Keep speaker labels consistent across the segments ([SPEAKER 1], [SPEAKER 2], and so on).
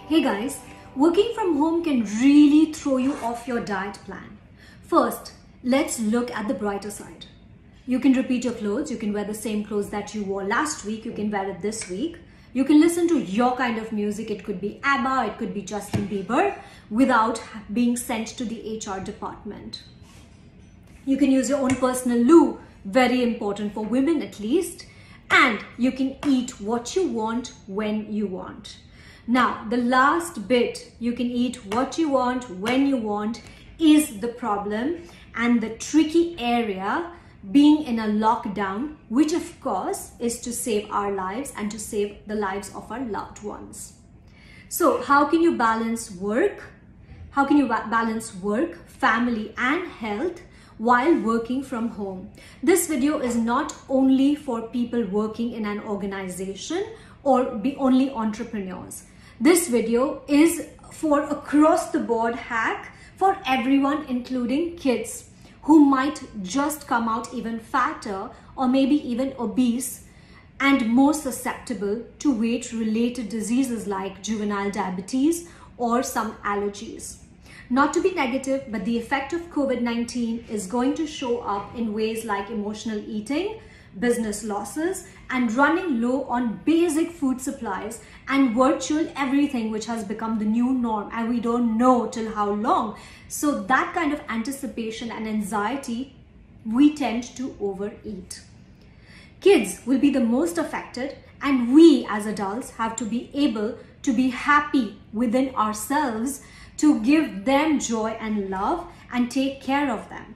[SPEAKER 1] Hey guys, working from home can really throw you off your diet plan. First, let's look at the brighter side. You can repeat your clothes, you can wear the same clothes that you wore last week, you can wear it this week. You can listen to your kind of music, it could be ABBA, it could be Justin Bieber, without being sent to the HR department. You can use your own personal loo, very important for women at least, and you can eat what you want when you want. Now, the last bit, you can eat what you want when you want, is the problem and the tricky area being in a lockdown, which of course is to save our lives and to save the lives of our loved ones. So how can you balance work? How can you balance work, family and health while working from home? This video is not only for people working in an organization or be only entrepreneurs. This video is for across the board hack for everyone, including kids who might just come out even fatter or maybe even obese and more susceptible to weight related diseases like juvenile diabetes or some allergies. Not to be negative, but the effect of COVID-19 is going to show up in ways like emotional eating, business losses, and running low on basic food supplies and virtual everything, which has become the new norm and we don't know till how long. So that kind of anticipation and anxiety, we tend to overeat. Kids will be the most affected, and we as adults have to be able to be happy within ourselves to give them joy and love and take care of them.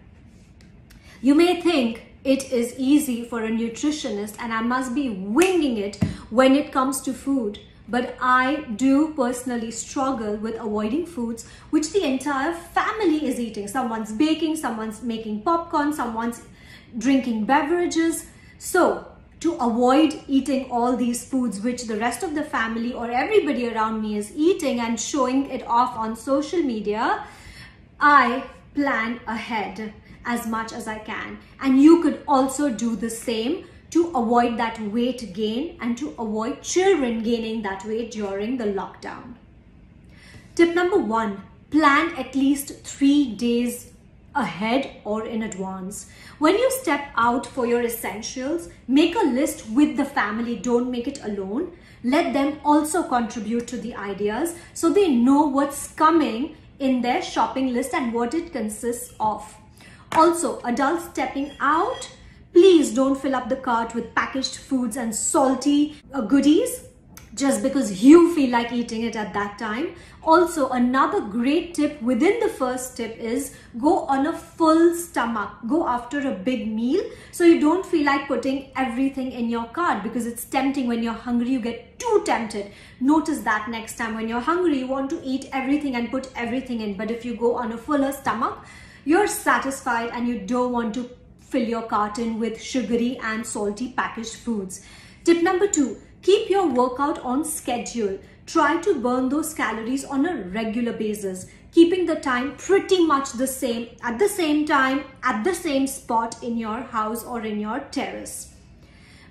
[SPEAKER 1] You may think it is easy for a nutritionist and I must be winging it when it comes to food, but I do personally struggle with avoiding foods which the entire family is eating. Someone's baking, someone's making popcorn, someone's drinking beverages. So to avoid eating all these foods which the rest of the family or everybody around me is eating and showing it off on social media, I plan ahead as much as I can. And you could also do the same to avoid that weight gain and to avoid children gaining that weight during the lockdown. Tip number 1, plan at least 3 days ahead or in advance. When you step out for your essentials, make a list with the family, don't make it alone. Let them also contribute to the ideas so they know what's coming in their shopping list and what it consists of. Also, adults stepping out, please don't fill up the cart with packaged foods and salty goodies just because you feel like eating it at that time. Also, another great tip within the first tip is go on a full stomach. Go after a big meal so you don't feel like putting everything in your cart, because it's tempting when you're hungry, you get too tempted. Notice that next time when you're hungry, you want to eat everything and put everything in. But if you go on a fuller stomach, you're satisfied and you don't want to fill your cart in with sugary and salty packaged foods. Tip number 2, keep your workout on schedule. Try to burn those calories on a regular basis, keeping the time pretty much the same, at the same time, at the same spot in your house or in your terrace.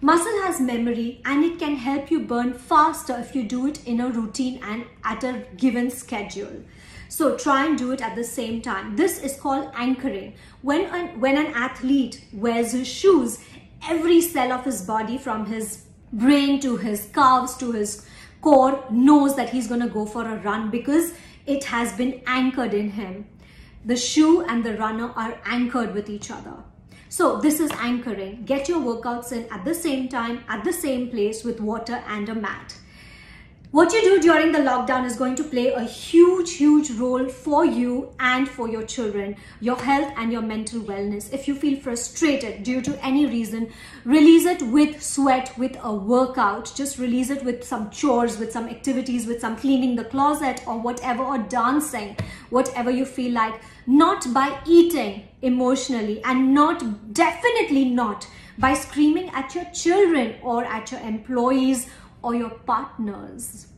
[SPEAKER 1] Muscle has memory and it can help you burn faster if you do it in a routine and at a given schedule. So try and do it at the same time. This is called anchoring. When an athlete wears his shoes, every cell of his body, from his brain to his calves to his core, knows that he's going to go for a run because it has been anchored in him. The shoe and the runner are anchored with each other. So this is anchoring. Get your workouts in at the same time, at the same place, with water and a mat. What you do during the lockdown is going to play a huge role for you and for your children, your health and your mental wellness. If you feel frustrated due to any reason, release it with sweat, with a workout. Just release it with some chores, with some activities, with some cleaning the closet or whatever, or dancing, whatever you feel like. Not by eating emotionally, and definitely not by screaming at your children or at your employees or your partners.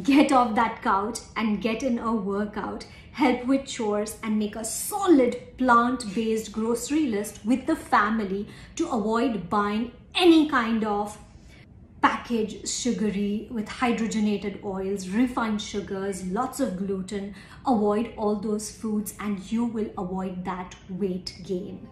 [SPEAKER 1] Get off that couch and get in a workout. Help with chores and make a solid plant-based grocery list with the family to avoid buying any kind of packaged, sugary, with hydrogenated oils, refined sugars, lots of gluten. Avoid all those foods and you will avoid that weight gain.